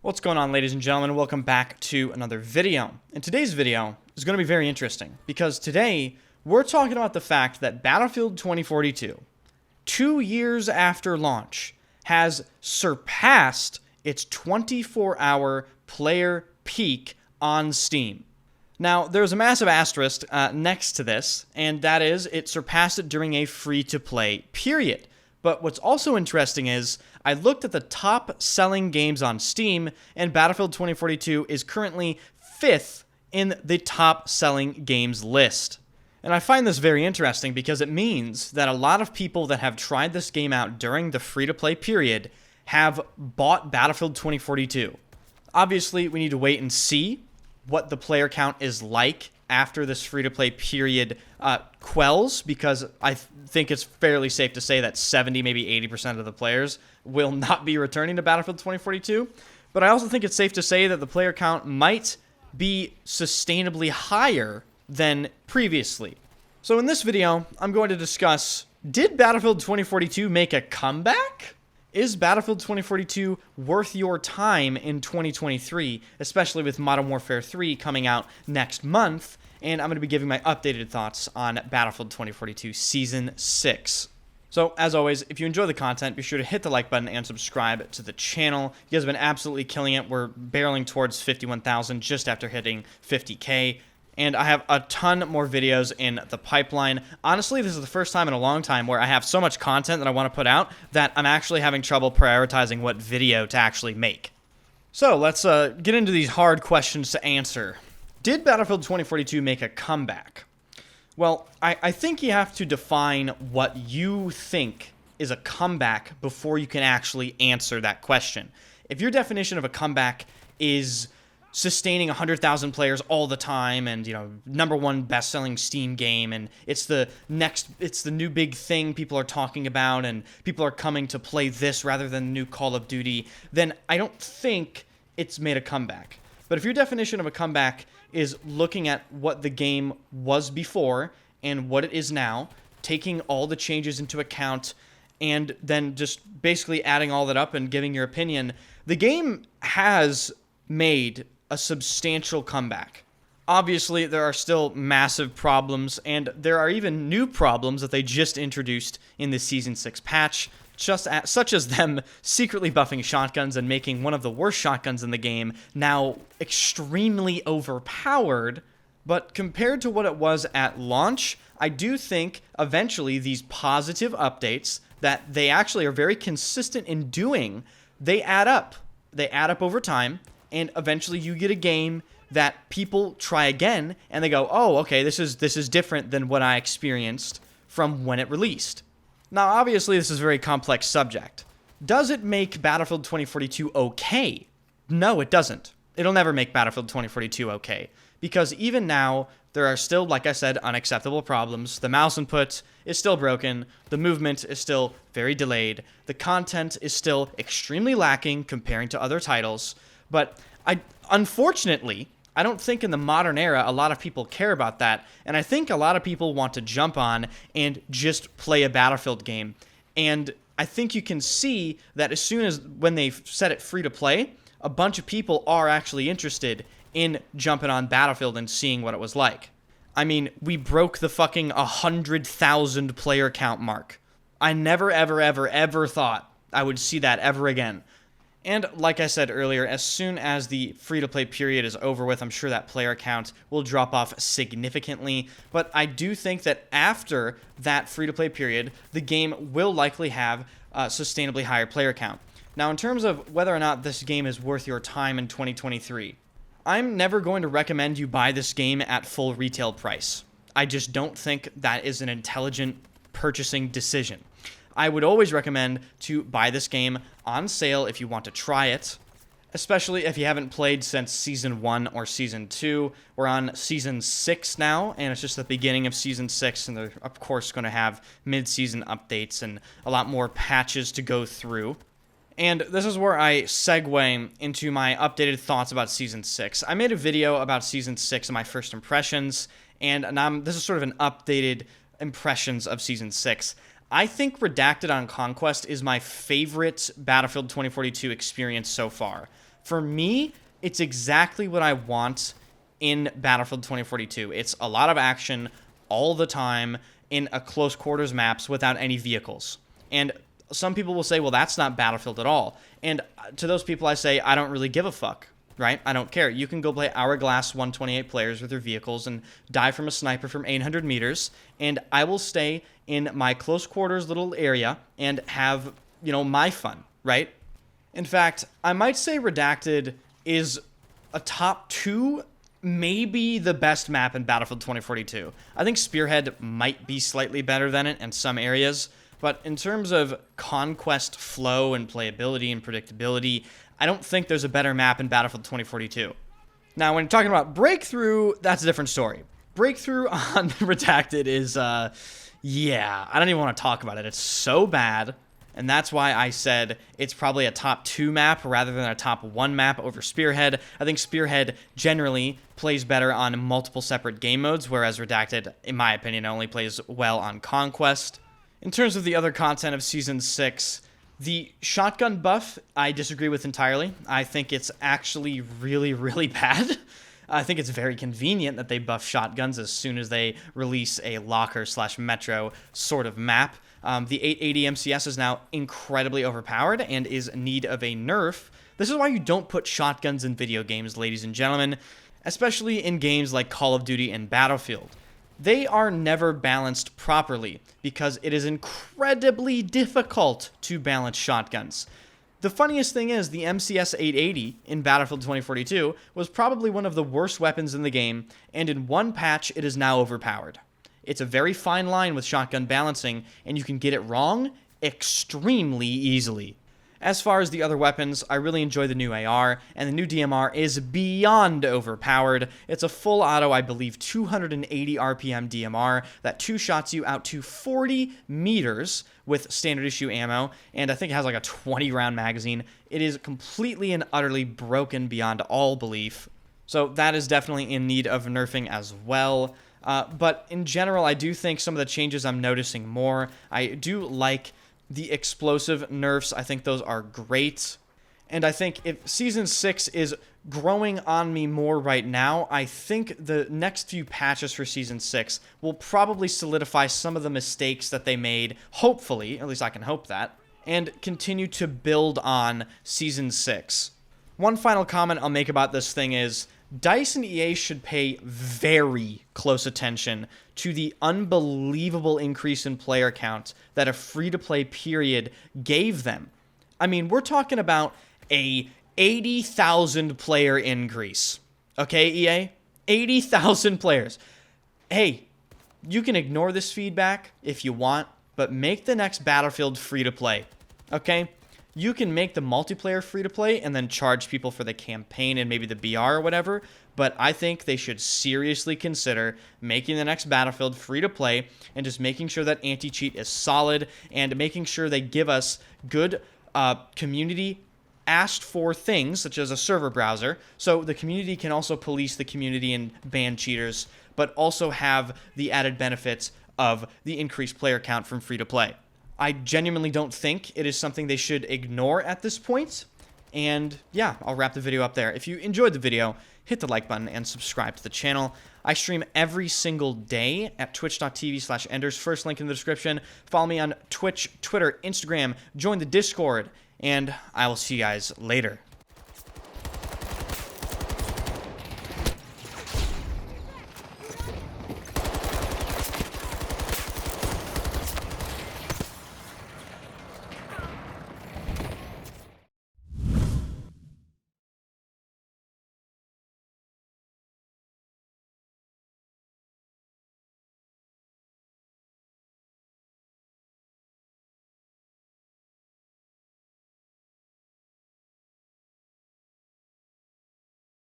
What's going on, ladies and gentlemen? Welcome back to another video. And today's video is going to be very interesting because today we're talking about the fact that Battlefield 2042, 2 years after launch, has surpassed its 24-hour player peak on Steam. Now, there's a massive asterisk next to this, and that is it surpassed it during a free-to-play period. But what's also interesting is I looked at the top-selling games on Steam, and Battlefield 2042 is currently 5th in the top-selling games list. And I find this very interesting because it means that a lot of people that have tried this game out during the free-to-play period have bought Battlefield 2042. Obviously, we need to wait and see what the player count is like after this free-to-play period quells, because I think it's fairly safe to say that 70, maybe 80% of the players will not be returning to Battlefield 2042. But I also think it's safe to say that the player count might be sustainably higher than previously. So in this video, I'm going to discuss, did Battlefield 2042 make a comeback? Is Battlefield 2042 worth your time in 2023, especially with Modern Warfare 3 coming out next month? And I'm going to be giving my updated thoughts on Battlefield 2042 Season 6. So, as always, if you enjoy the content, be sure to hit the like button and subscribe to the channel. You guys have been absolutely killing it. We're barreling towards 51,000 just after hitting 50K. And I have a ton more videos in the pipeline. Honestly, this is the first time in a long time where I have so much content that I want to put out that I'm actually having trouble prioritizing what video to actually make. So let's get into these hard questions to answer. Did Battlefield 2042 make a comeback? Well, I think you have to define what you think is a comeback before you can actually answer that question. If your definition of a comeback is sustaining 100,000 players all the time and, #1 best-selling Steam game, and it's the new big thing people are talking about and people are coming to play this rather than the new Call of Duty, then I don't think it's made a comeback. But if your definition of a comeback is looking at what the game was before and what it is now, taking all the changes into account, and then just basically adding all that up and giving your opinion, the game has made a substantial comeback. Obviously, there are still massive problems, and there are even new problems that they just introduced in the Season 6 patch, such as them secretly buffing shotguns and making one of the worst shotguns in the game now extremely overpowered. But compared to what it was at launch, I do think eventually these positive updates that they actually are very consistent in doing, they add up. They add up over time. And eventually you get a game that people try again, and they go, oh, okay, this is different than what I experienced from when it released. Now, obviously, this is a very complex subject. Does it make Battlefield 2042 okay? No, it doesn't. It'll never make Battlefield 2042 okay. Because even now, there are still, like I said, unacceptable problems. The mouse input is still broken. The movement is still very delayed. The content is still extremely lacking comparing to other titles. But unfortunately, I don't think in the modern era a lot of people care about that, and I think a lot of people want to jump on and just play a Battlefield game. And I think you can see that as soon as when they set it free to play, a bunch of people are actually interested in jumping on Battlefield and seeing what it was like. I mean, we broke the fucking 100,000 player count mark. I never, ever, ever, ever thought I would see that ever again. And like I said earlier, as soon as the free-to-play period is over with, I'm sure that player count will drop off significantly. But I do think that after that free-to-play period, the game will likely have a sustainably higher player count. Now, in terms of whether or not this game is worth your time in 2023, I'm never going to recommend you buy this game at full retail price. I just don't think that is an intelligent purchasing decision. I would always recommend to buy this game on sale if you want to try it, especially if you haven't played since Season 1 or Season 2. We're on Season 6 now, and it's just the beginning of Season 6, and they're, of course, going to have mid-season updates and a lot more patches to go through. And this is where I segue into my updated thoughts about Season 6. I made a video about Season 6 and my first impressions, and this is sort of an updated impressions of Season 6. I think Redacted on Conquest is my favorite Battlefield 2042 experience so far. For me, it's exactly what I want in Battlefield 2042. It's a lot of action all the time in a close quarters maps without any vehicles. And some people will say, well, that's not Battlefield at all. And to those people, I say, I don't really give a fuck, right? I don't care. You can go play Hourglass 128 players with your vehicles and die from a sniper from 800 meters, and I will stay in my close quarters little area and have, my fun, right? In fact, I might say Redacted is a top 2, maybe the best map in Battlefield 2042. I think Spearhead might be slightly better than it in some areas, but in terms of conquest flow and playability and predictability, I don't think there's a better map in Battlefield 2042. Now, when you're talking about Breakthrough, that's a different story. Breakthrough on Redacted is, I don't even want to talk about it. It's so bad. And that's why I said it's probably a top 2 map rather than a top 1 map over Spearhead. I think Spearhead generally plays better on multiple separate game modes, whereas Redacted, in my opinion, only plays well on Conquest. In terms of the other content of Season 6, the shotgun buff, I disagree with entirely. I think it's actually really, really bad. I think it's very convenient that they buff shotguns as soon as they release a locker/metro sort of map. The 880 MCS is now incredibly overpowered and is in need of a nerf. This is why you don't put shotguns in video games, ladies and gentlemen, especially in games like Call of Duty and Battlefield. They are never balanced properly because it is incredibly difficult to balance shotguns. The funniest thing is the MCS 880 in Battlefield 2042 was probably one of the worst weapons in the game, and in one patch it is now overpowered. It's a very fine line with shotgun balancing, and you can get it wrong extremely easily. As far as the other weapons, I really enjoy the new AR, and the new DMR is beyond overpowered. It's a full auto, I believe, 280 RPM DMR that 2-shots you out to 40 meters with standard issue ammo, and I think it has like a 20-round magazine. It is completely and utterly broken beyond all belief, so that is definitely in need of nerfing as well. But in general, I do think some of the changes I'm noticing more. I do like the explosive nerfs. I think those are great. And I think if Season 6 is growing on me more right now, I think the next few patches for Season 6 will probably solidify some of the mistakes that they made, hopefully, at least I can hope that, and continue to build on Season 6. One final comment I'll make about this thing is, DICE and EA should pay very close attention to the unbelievable increase in player count that a free-to-play period gave them. I mean, we're talking about a 80,000 player increase. Okay, EA? 80,000 players. Hey, you can ignore this feedback if you want, but make the next Battlefield free-to-play. Okay? You can make the multiplayer free-to-play and then charge people for the campaign and maybe the BR or whatever, but I think they should seriously consider making the next Battlefield free-to-play and just making sure that anti-cheat is solid and making sure they give us good community asked for things, such as a server browser, so the community can also police the community and ban cheaters, but also have the added benefits of the increased player count from free-to-play. I genuinely don't think it is something they should ignore at this point. And yeah, I'll wrap the video up there. If you enjoyed the video, hit the like button and subscribe to the channel. I stream every single day at twitch.tv/Enders. First link in the description. Follow me on Twitch, Twitter, Instagram. Join the Discord. And I will see you guys later.